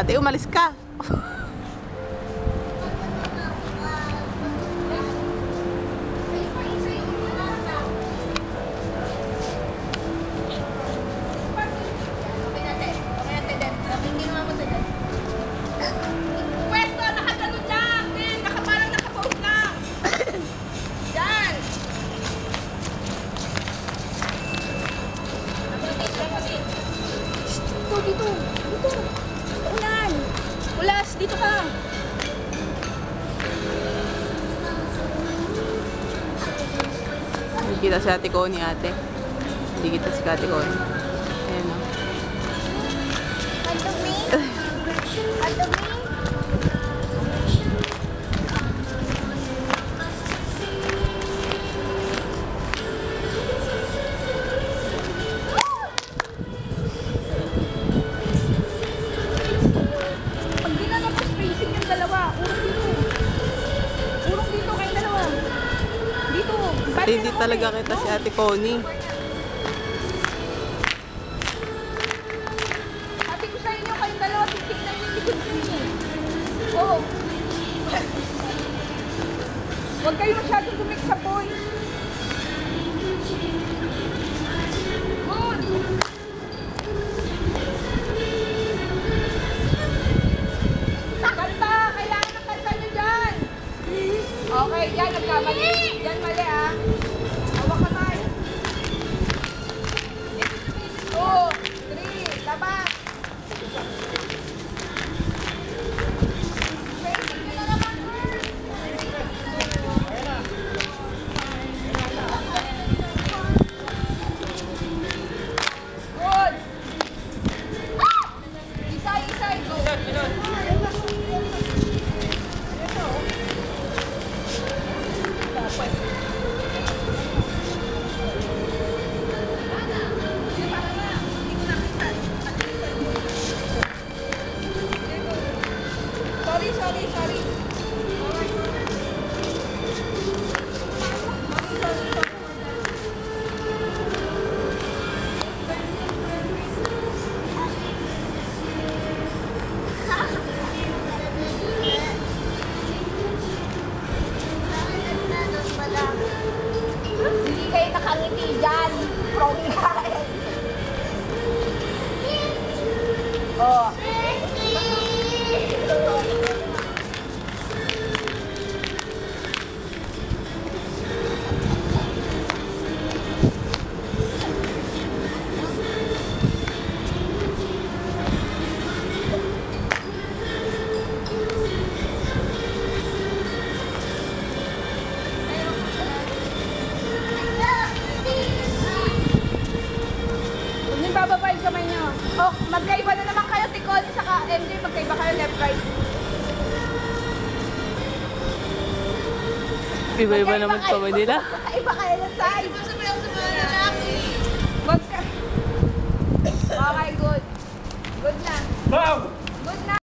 Ate, umalis ka. Dito. Ulan. Ulas, dito ka. Hindi kita si Ate Connie, ate. Hindi kita si Ate Connie. Ayan o. Adumi? Adumi? Hindi talaga kita si Ate Connie. Sabi ko sa inyo, kayong dalawa, titignan yung likod ninyo. Oo. Huwag kayo masyadong gumik sa boy. Good. Kanta! Kailangan ng kanta nyo dyan. Okay, dyan, nagkamali. Dyan mali ah. Hawak kamay. 2, 3, labas. Facing nyo na naman, girl. Good. Isa, go. Sorry. Hindi kayo nakangiti dyan. Promise. Oh. Bababa yung kamay niyo. Oh, magkaiba na naman kayo, Ticol, saka MJ, magkaiba kayo left, right. Iba-iba naman kamay nila. Magkaiba kayo ng side. Iba sa mga lalaki. Okay, good. Good na. Bow!